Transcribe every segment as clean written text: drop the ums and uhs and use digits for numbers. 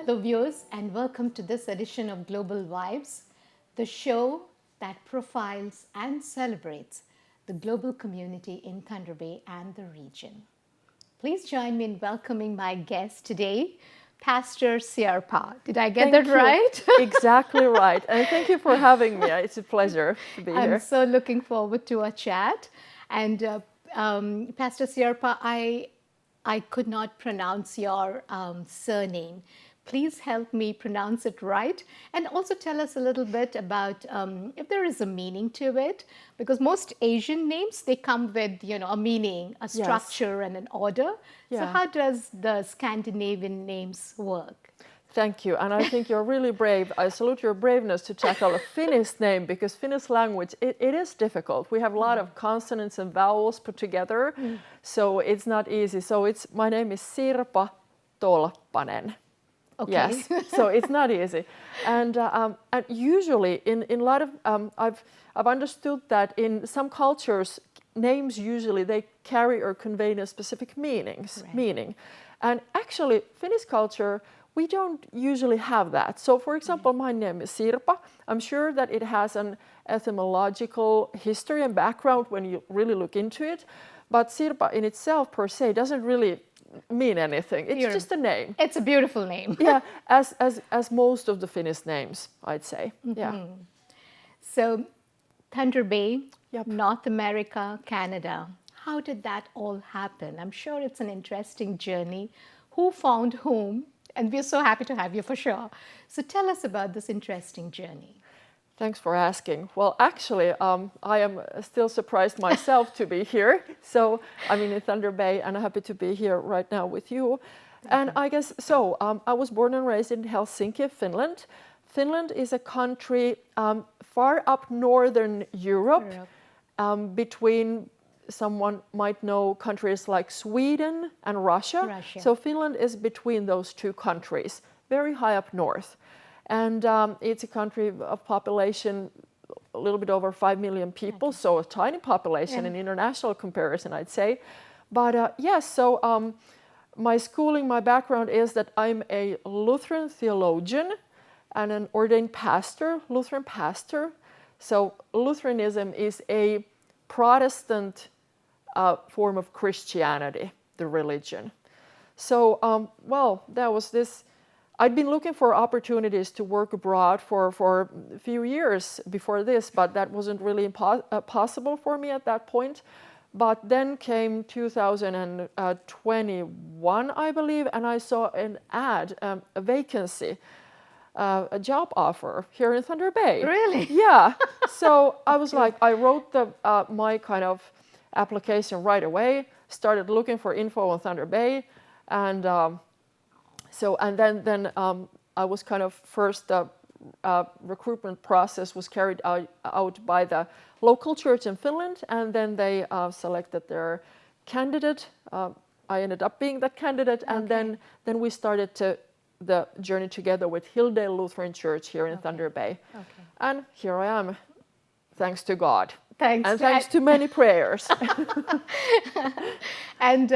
Hello, viewers, and welcome to this edition of Global Vibes, the show that profiles and celebrates the global community in Thunder Bay and the region. Please join me in welcoming my guest today, Pastor Sirpa. Did I get that right? Exactly right. And thank you for having me. It's a pleasure to be here. I'm so looking forward to our chat. And Pastor Sirpa, I could not pronounce your surname. Please help me pronounce it right, and also tell us a little bit about if there is a meaning to it, because most Asian names, they come with, a meaning, a structure, and an order. Yeah. So how does the Scandinavian names work? Thank you. And I think you're really brave. I salute your braveness to tackle a Finnish name, because Finnish language, it is difficult. We have a lot of consonants and vowels put together, so it's not easy. So my name is Sirpa Tolpannen. Okay. Yes, so it's not easy, and usually in a lot of I've understood that in some cultures names usually they carry or convey a specific meaning, and actually Finnish culture we don't usually have that. So for example, my name is Sirpa. I'm sure that it has an etymological history and background when you really look into it, but Sirpa in itself per se doesn't really mean anything. It's just a name. It's a beautiful name. Yeah, as most of the Finnish names, I'd say. Yeah. So, Thunder Bay, North America, Canada. How did that all happen? I'm sure it's an interesting journey. Who found whom? And we're so happy to have you for sure. So tell us about this interesting journey. Thanks for asking. Well, actually, I am still surprised myself to be here. So I'm in Thunder Bay and I'm happy to be here right now with you. And I guess so. I was born and raised in Helsinki, Finland. Finland is a country far up northern Europe. Between someone might know countries like Sweden and Russia. So Finland is between those two countries, very high up north. And it's a country of population a little bit over 5 million people, so a tiny population in international comparison, I'd say. But yes, so my schooling, my background is that I'm a Lutheran theologian and an ordained pastor, Lutheran pastor. So Lutheranism is a Protestant form of Christianity, the religion. So, well, that was this. I'd been looking for opportunities to work abroad for a few years before this, but that wasn't really possible for me at that point. But then came 2021, I believe, and I saw an ad, a vacancy, a job offer here in Thunder Bay. Really? Yeah. So I was like, I wrote my kind of application right away, started looking for info on Thunder Bay, and then I was kind of first recruitment process was carried out by the local church in Finland, and then they selected their candidate. I ended up being that candidate, and then we started the journey together with Hilldale Lutheran Church here in Thunder Bay. And here I am, thanks to God. Thanks to many prayers. And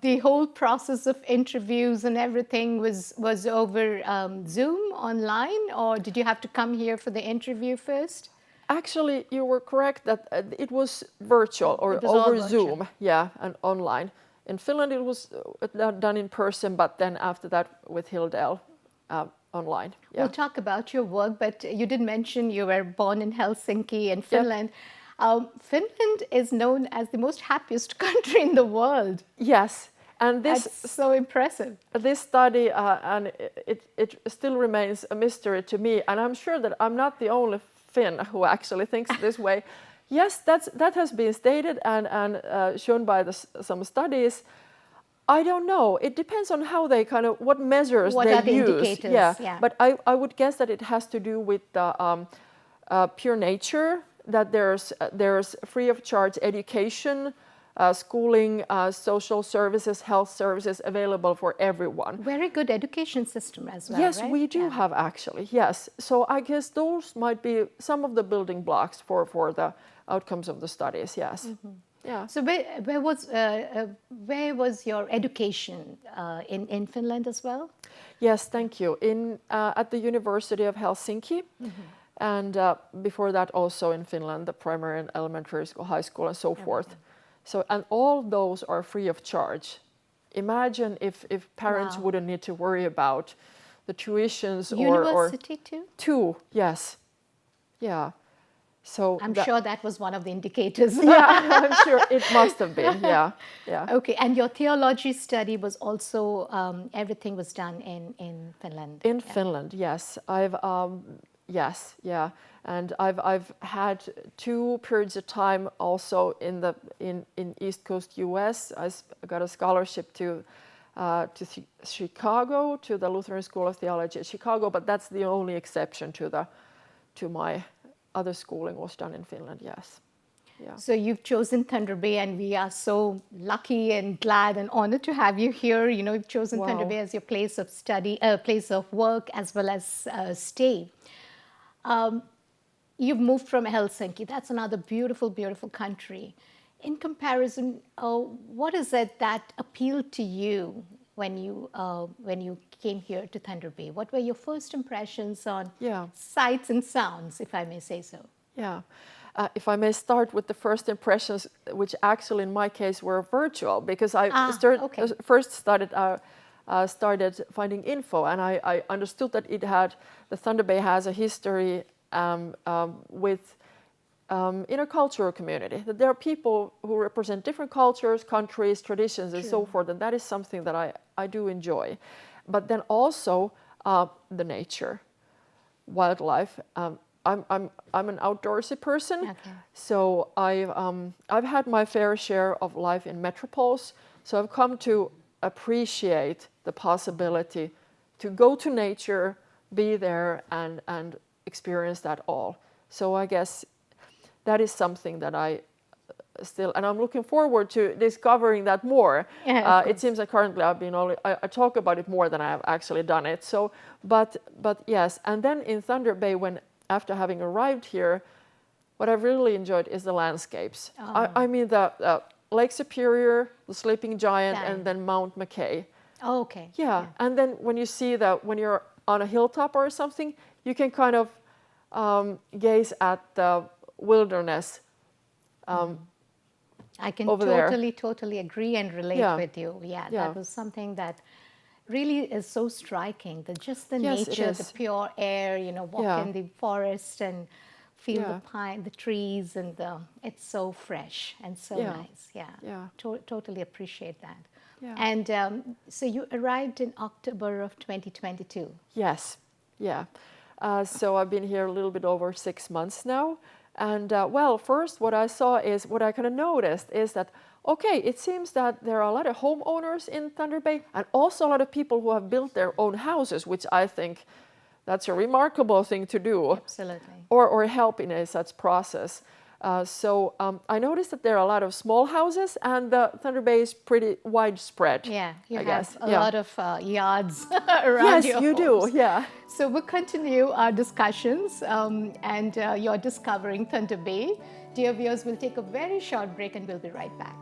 the whole process of interviews and everything was over Zoom, online, or did you have to come here for the interview first? Actually, you were correct that it was virtual or over Zoom, and online. In Finland, it was done in person, but then after that with Hilldale, online. Yeah. We'll talk about your work, but you did mention you were born in Helsinki in Finland. Finland is known as the most happiest country in the world. Yes, and that's so impressive. This study, and it still remains a mystery to me, and I'm sure that I'm not the only Finn who actually thinks this way. Yes, that has been stated and shown by some studies. I don't know. It depends on how they what measures what they are the use. Indicators? Yeah, but I would guess that it has to do with the pure nature. That there's free of charge education, schooling, social services, health services available for everyone. Very good education system as well. Yes, right? we do have actually. Yes, so I guess those might be some of the building blocks for the outcomes of the studies. Yes. Yeah. So where was your education in Finland as well? Yes, thank you. At the University of Helsinki, and before that also in Finland, the primary and elementary school, high school, and so forth. So, and all those are free of charge. Imagine if parents Wow. wouldn't need to worry about the tuitions University too? Two, yes, yeah. So I'm sure that was one of the indicators. yeah, I'm sure it must have been. Yeah, yeah. Okay, and your theology study was also everything was done in Finland. In Finland, yes. Yes, yeah, and I've had 2 periods of time also in East Coast U.S. I got a scholarship to Chicago, to the Lutheran School of Theology at Chicago, but that's the only exception to my other schooling was done in Finland. Yes. Yeah. So you've chosen Thunder Bay, and we are so lucky and glad and honored to have you here. You know, you've chosen Thunder Bay as your place of study, place of work, as well as stay. You've moved from Helsinki. That's another beautiful, beautiful country. In comparison, what is it that appealed to you when you came here to Thunder Bay? What were your first impressions on sights and sounds, if I may say so? Yeah. If I may start with the first impressions, which actually in my case were virtual, because I first started finding info, and I understood that the Thunder Bay has a history with intercultural community, that there are people who represent different cultures, countries, traditions, and so forth, and that is something that I do enjoy. But then also the nature, wildlife. I'm an outdoorsy person, so I've had my fair share of life in metropoles. So I've come to appreciate the possibility to go to nature, be there, and experience that all. So I guess that is something that I still, and I'm looking forward to discovering that more. It seems that currently I talk about it more than I have actually done it. So, but yes, and then in Thunder Bay, after having arrived here, what I've really enjoyed is the landscapes. I mean the Lake Superior, the Sleeping Giant, and then Mount McKay. Oh, okay. Yeah, and then when you see that, when you're on a hilltop or something, you can kind of gaze at the wilderness I can over totally agree and relate with you. Yeah, that was something that really is so striking. Just the nature, the pure air, you know, walk in the forest and feel the pine, the trees, and it's so fresh and so nice. Yeah. Totally appreciate that. Yeah. And so you arrived in October of 2022. Yes, yeah. So I've been here a little bit over 6 months now. And first what I kind of noticed is that, okay, it seems that there are a lot of homeowners in Thunder Bay and also a lot of people who have built their own houses, which I think that's a remarkable thing to do. Absolutely. Or help in a such process. So I noticed that there are a lot of small houses, and the Thunder Bay is pretty widespread. Yeah, you have a lot of yards around yes, your you homes. do, yeah. So we'll continue our discussions and you're discovering Thunder Bay. Dear viewers, we'll take a very short break and we'll be right back.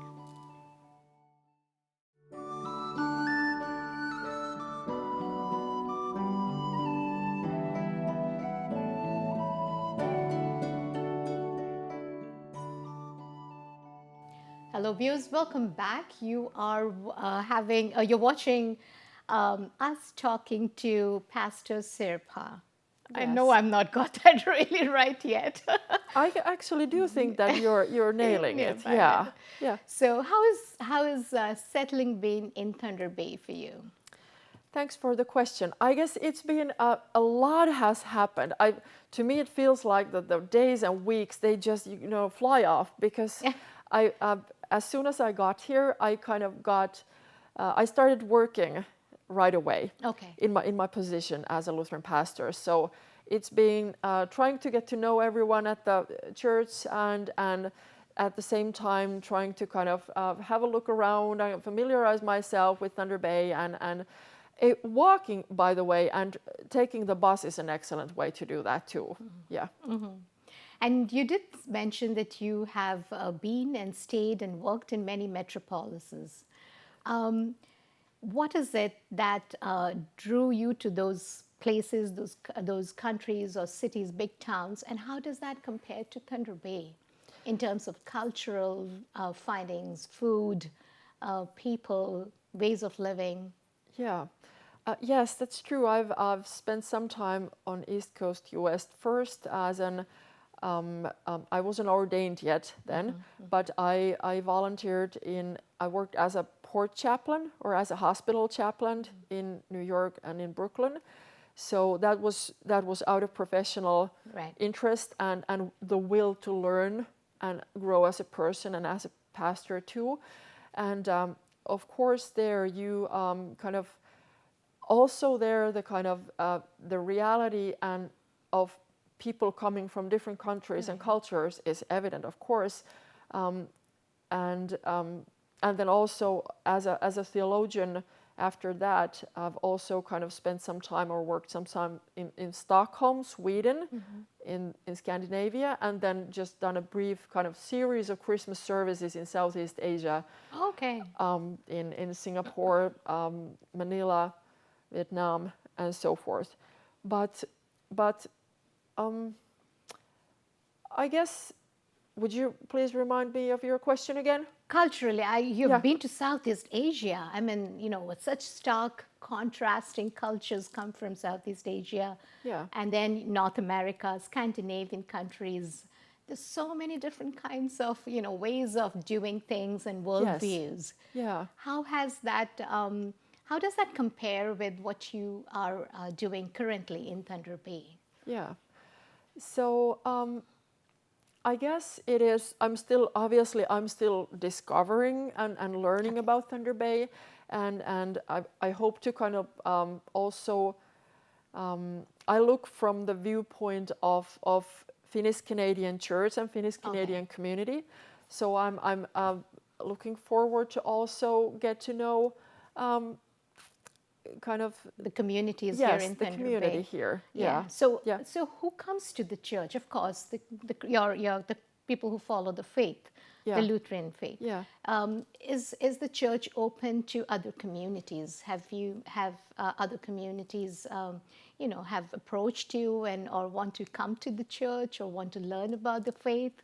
Hello viewers, welcome back. You are you're watching us talking to Pastor Sirpa. Yes. I know I'm not got that really right yet. I actually do think that you're nailing it. Yeah. So how is settling been in Thunder Bay for you? Thanks for the question. I guess it's been a lot has happened. To me, it feels like the days and weeks, they just fly off, because as soon as I got here, I kind of I started working right away in my position as a Lutheran pastor. So it's been trying to get to know everyone at the church, and at the same time trying to kind of have a look around and familiarize myself with Thunder Bay, and walking, by the way, and taking the bus is an excellent way to do that too. Yeah. And you did mention that you have been and stayed and worked in many metropolises. Um, what is it that drew you to those places, those countries or cities, big towns, and how does that compare to Thunder Bay in terms of cultural findings, food, people, ways of living? Yeah. Yes, that's true. I've spent some time on East Coast US first as I wasn't ordained yet then, but I volunteered I worked as a port chaplain or as a hospital chaplain in New York and in Brooklyn. So that was out of professional Right. interest and the will to learn and grow as a person and as a pastor too. And of course there you kind of also there the kind of the reality and of people coming from different countries and cultures is evident, of course, and then also as a theologian after that, I've also kind of spent some time or worked some time in Stockholm, Sweden, in Scandinavia, and then just done a brief kind of series of Christmas services in Southeast Asia. Okay. In Singapore, Manila, Vietnam, and so forth. But I guess, would you please remind me of your question again? Culturally, you've Yeah. been to Southeast Asia. I mean, with such stark contrasting cultures come from Southeast Asia. Yeah. And then North America, Scandinavian countries. There's so many different kinds of, ways of doing things and worldviews. Yeah. How has that, how does that compare with what you are doing currently in Thunder Bay? Yeah. So I guess it is, I'm still discovering and learning about Thunder Bay, and I hope to kind of also, I look from the viewpoint of Finnish Canadian Church and Finnish Canadian community. So I'm looking forward to also get to know kind of The communities yes, here in the Thunder community Bay. here. Yeah. Yeah. So who comes to the church? Of course, the people who follow the faith, Yeah. the Lutheran faith. Yeah. Is the church open to other communities? Have other communities have approached you and or want to come to the church or want to learn about the faith?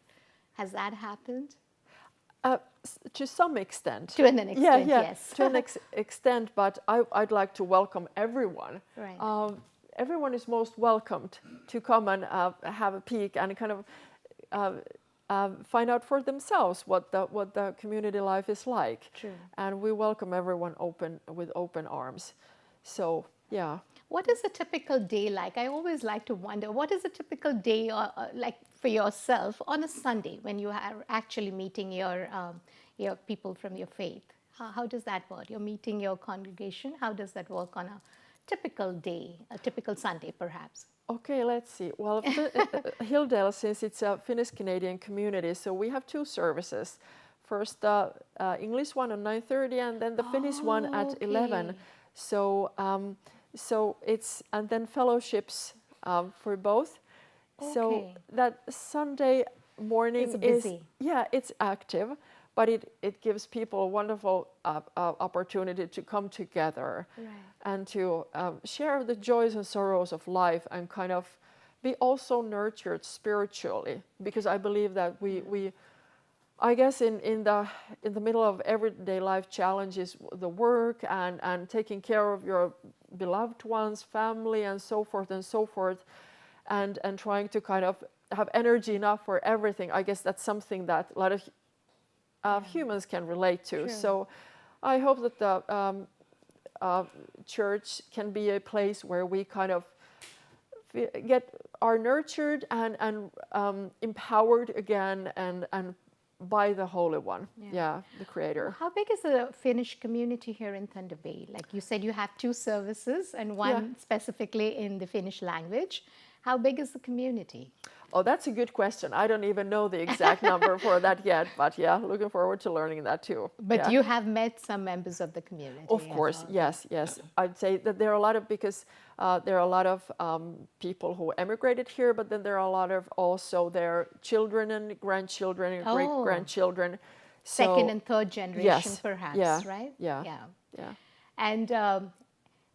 Has that happened? To some extent. To an extent, yes. To an extent, but I'd like to welcome everyone. Right. Everyone is most welcomed to come and have a peek and kind of find out for themselves what the community life is like. True. And we welcome everyone with open arms. So yeah. What is a typical day like? I always like to wonder, what is a typical day like for yourself on a Sunday when you are actually meeting your people from your faith? How does that work? You're meeting your congregation. How does that work on a typical day, a typical Sunday perhaps? Okay, let's see. Well, Hilldale, since it's a Finnish Canadian community, so we have two services. First, English one at 9:30, and then the Finnish one at 11. So it's and then fellowships for both. So that Sunday morning It's busy. it's active, but it gives people a wonderful opportunity to come together and to share the joys and sorrows of life and kind of be also nurtured spiritually, because I believe that we I guess in the middle of everyday life challenges, the work and taking care of your beloved ones, family, and so forth, and trying to kind of have energy enough for everything. I guess that's something that a lot of humans can relate to. True. So I hope that the church can be a place where we kind of are nurtured and empowered again and by the Holy One, the Creator. How big is the Finnish community here in Thunder Bay? Like you said, you have two services and one specifically in the Finnish language. How big is the community? Oh, that's a good question. I don't even know the exact number for that yet, but yeah, looking forward to learning that too. But Yeah. you have met some members of the community. Of as course, well. yes, yes. I'd say that there are a lot of, because there are a lot of people who emigrated here, but then there are a lot of also their children and grandchildren and great grandchildren. Second and third generation, yes, perhaps, yeah, right? yeah, Yeah. yeah.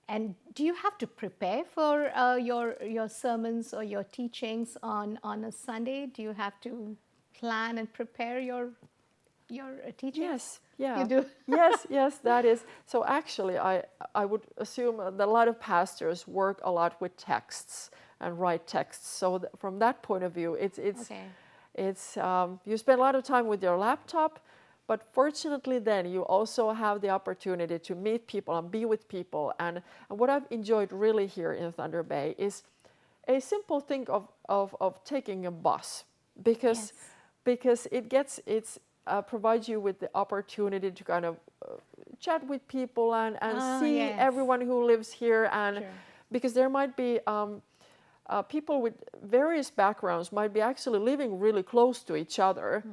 And do you have to prepare for your sermons or your teachings on a Sunday? Do you have to plan and prepare your teachings? Yes, yeah. You do? Yes, yes, that is. So actually, I would assume that a lot of pastors work a lot with texts and write texts. So from that point of view, it's you spend a lot of time with your laptop, but fortunately then you also have the opportunity to meet people and be with people. And what I've enjoyed really here in Thunder Bay is a simple thing of taking a bus, because it provides you with the opportunity to kind of chat with people and see everyone who lives here, and because there might be people with various backgrounds might be actually living really close to each other,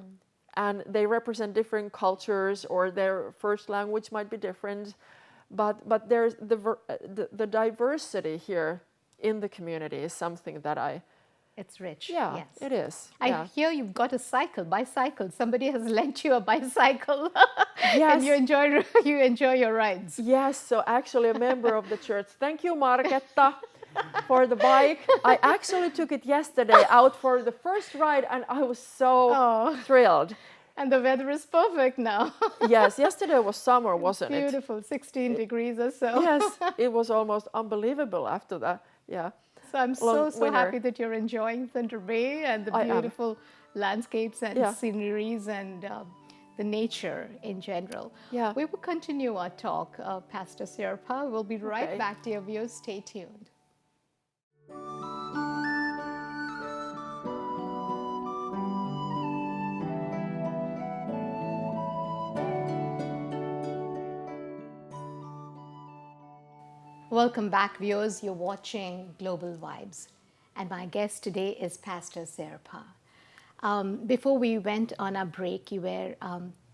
and they represent different cultures, or their first language might be different, but there's the diversity here in the community is something that It's rich. yeah, Yes. it is. I hear you've got a bicycle. Somebody has lent you a bicycle. Yes. And you enjoy your rides. Yes, so actually a member of the church. Thank you, Marketta, for the bike. I actually took it yesterday out for the first ride, and I was so thrilled. And the weather is perfect now. Yes, yesterday was summer, wasn't it? Beautiful, 16 degrees or so. Yes, it was almost unbelievable after that. Yeah. So I'm so winter. happy that you're enjoying Thunder Bay and the beautiful landscapes and sceneries and the nature in general. Yeah. We will continue our talk, Pastor Sirpa. We'll be right back, dear viewers. Stay tuned. Welcome back, viewers. You're watching Global Vibes, and my guest today is Pastor Sirpa. Before we went on our break, you were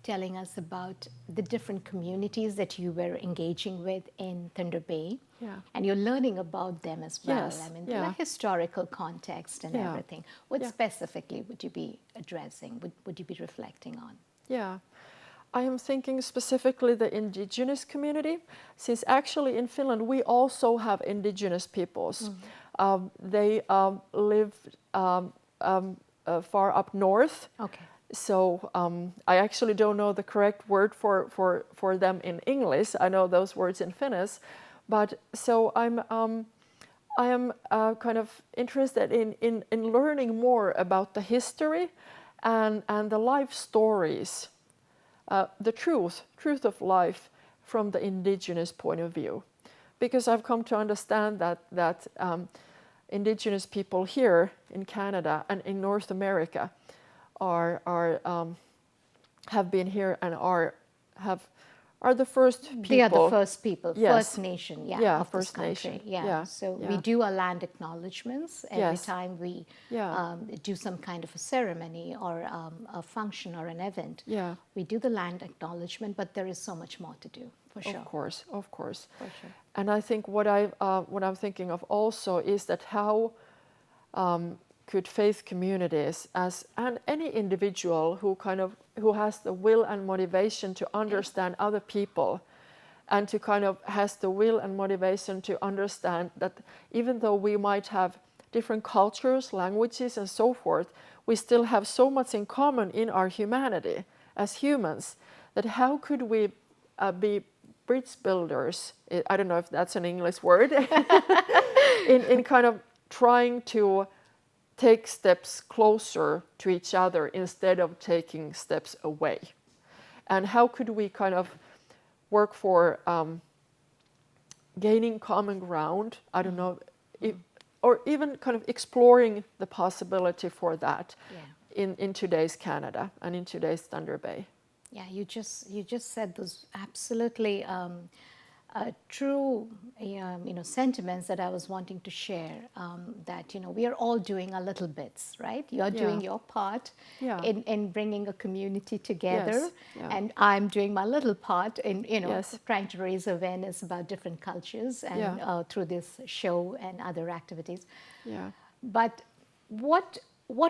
telling us about the different communities that you were engaging with in Thunder Bay, and you're learning about them as well. Yes, I mean, the historical context and everything. What specifically would you be addressing? Would you be reflecting on? Yeah. I am thinking specifically the indigenous community, since actually in Finland we also have indigenous peoples. They live far up north. Okay. So I actually don't know the correct word for them in English. I know those words in Finnish, but so I am kind of interested in learning more about the history and the life stories. The truth of life from the indigenous point of view, because I've come to understand that indigenous people here in Canada and in North America have been here and are the first people. They are the first people, Yes. First Nation, of First this country. Nation. Yeah. So we do our land acknowledgements every time we do some kind of a ceremony or a function or an event. Yeah. We do the land acknowledgement, but there is so much more to do, for sure. Of course. For sure. And I think what I'm thinking of also is that how could faith communities and any individual who has the will and motivation to understand other people, and to kind of has the will and motivation to understand that even though we might have different cultures, languages and so forth, we still have so much in common in our humanity as humans, that how could we be bridge builders, I don't know if that's an English word, in kind of trying to take steps closer to each other instead of taking steps away. And how could we kind of work for gaining common ground, I don't know, or even kind of exploring the possibility for that in today's Canada and in today's Thunder Bay. Yeah, you just said those absolutely true sentiments that I was wanting to share, that we are all doing our little bits, right? You're doing your part Yeah. in bringing a community together, Yes. Yeah. and I'm doing my little part in Yes. trying to raise awareness about different cultures and Yeah. through this show and other activities. Yeah. But what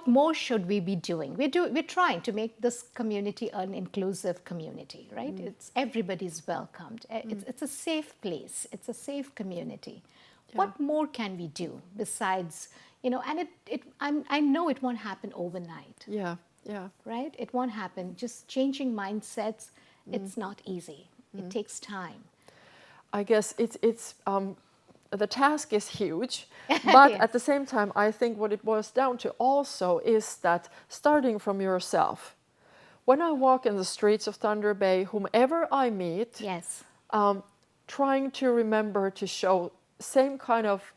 more should we be doing? We're trying to make this community an inclusive community, right? It's everybody's welcomed. It's a safe place. It's a safe community. What more can we do besides, and I know it won't happen overnight, Yeah. Yeah. right? It won't happen. Just changing mindsets, it's not easy. It takes time. I guess it's the task is huge, but Yes. at the same time, I think what it boils down to also is that starting from yourself. When I walk in the streets of Thunder Bay, whomever I meet, Yes. trying to remember to show same kind of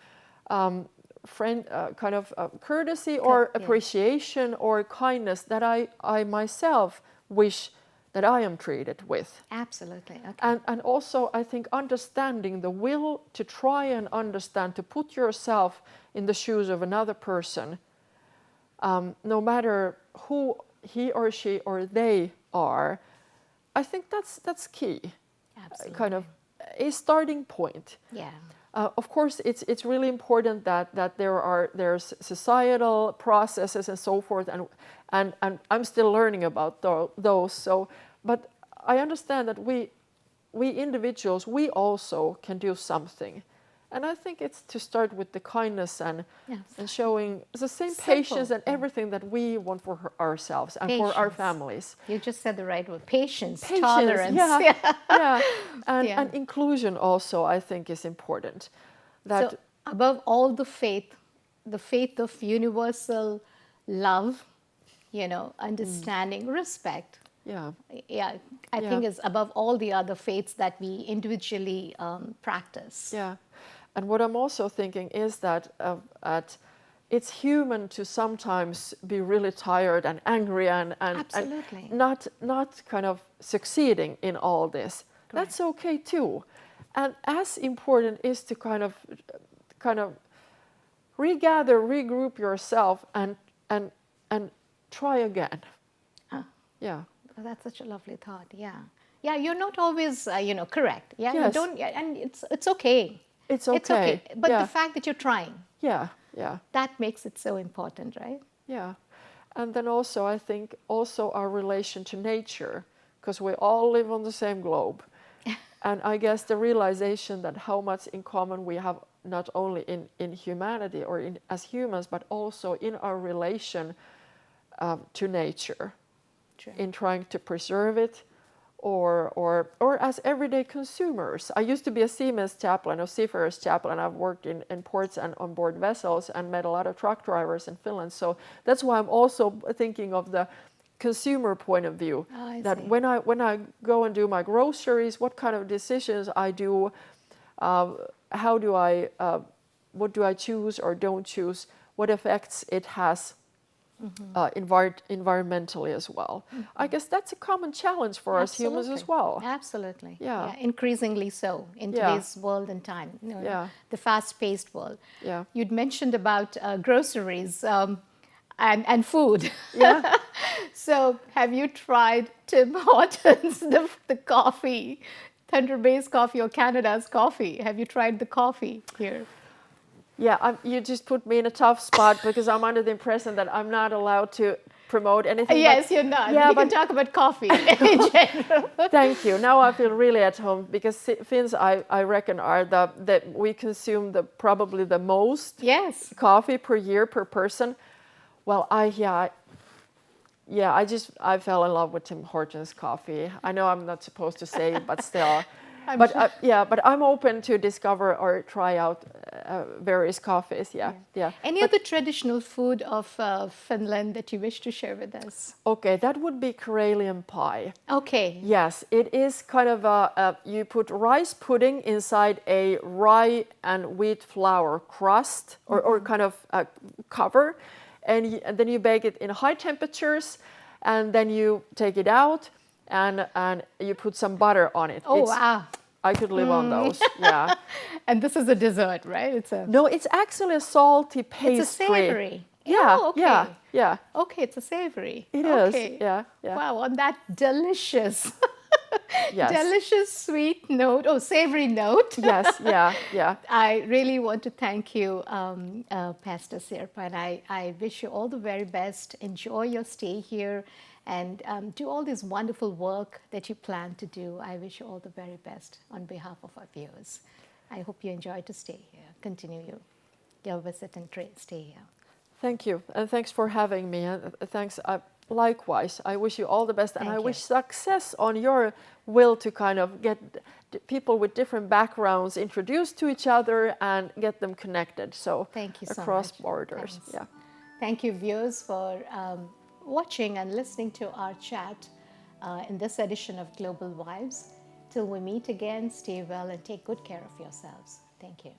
courtesy or Yeah. appreciation or kindness that I myself wish that I am treated with. Absolutely. Okay. And also, I think understanding the will to try and understand, to put yourself in the shoes of another person, no matter who he or she or they are, I think that's key. Absolutely. Kind of a starting point. Yeah. Of course, it's really important that there's societal processes and so forth, and I'm still learning about those. So, but I understand that we individuals, we also can do something, and I think it's to start with the kindness and showing the same Simple. patience and everything that we want for ourselves and for our Patience. families. You just said the right word. Patience, Patience, tolerance. yeah, yeah. And, Yeah. and inclusion also, I think, is important. That So above all, the faith of universal love, understanding, respect. yeah, Yeah, I think is above all the other faiths that we individually practice. yeah. And what I'm also thinking is that it's human to sometimes be really tired and angry and Absolutely. not kind of succeeding in all this. That's okay too. And as important is to kind of regather, regroup yourself and try again. Yeah. Oh, that's such a lovely thought. Yeah, yeah. You're not always, correct. Yeah, you Yes. don't, and it's okay. It's okay. But Yeah. the fact that you're trying, Yeah, yeah. that makes it so important, right? Yeah. And then also, I think, also our relation to nature, because we all live on the same globe. And I guess the realization that how much in common we have, not only in humanity or as humans, but also in our relation to nature, True. in trying to preserve it, or as everyday consumers. I used to be a seaman's chaplain or seafarer's chaplain. I've worked in ports and on board vessels and met a lot of truck drivers in Finland. So that's why I'm also thinking of the consumer point of view. Oh, I that see. when I go and do my groceries, what kind of decisions I do, how do what do I choose or don't choose, what effects it has environmentally as well. I guess that's a common challenge for us humans as well. Absolutely. Yeah. Increasingly so in Yeah. today's world and time. Yeah. The fast-paced world. Yeah. You'd mentioned about groceries and food. Yeah. So have you tried Tim Hortons, the coffee, Thunder Bay's coffee or Canada's coffee? Have you tried the coffee here? Yeah, you just put me in a tough spot because I'm under the impression that I'm not allowed to promote anything. Yes, you're not. Yeah, We can but talk about coffee in general. thank you. Now I feel really at home because Finns, I reckon, are that we consume probably the most Yes. coffee per year per person. Well, I fell in love with Tim Hortons coffee. I know I'm not supposed to say it, but still. But I'm open to discover or try out various coffees. Yeah. Any other traditional food of Finland that you wish to share with us? Okay, that would be Karelian pie. Okay. Yes, it is kind of you put rice pudding inside a rye and wheat flour crust or kind of cover, and then you bake it in high temperatures, and then you take it out and you put some butter on it. Oh, wow. I could live on those. Yeah. And this is a dessert, right? It's a No, it's actually a salty pastry. It's a savory. Yeah, Oh, okay. yeah, yeah. Okay, it's a savory. It is. Okay. Yeah, yeah. Wow, on that delicious, Yes. delicious sweet note, savory note. Yes, yeah, yeah. I really want to thank you, Pastor Sirpa, and I wish you all the very best. Enjoy your stay here and do all this wonderful work that you plan to do. I wish you all the very best on behalf of our viewers. I hope you enjoy to stay here, continue your visit and stay here. Thank you, and thanks for having me. And thanks, likewise. I wish you all the best, and Thank I you. wish success on your will to kind of get people with different backgrounds introduced to each other and get them connected. So Thank you so across much. borders. Thanks. Yeah. Thank you, viewers, for watching and listening to our chat in this edition of Global Wives. Till we meet again, stay well and take good care of yourselves. Thank you.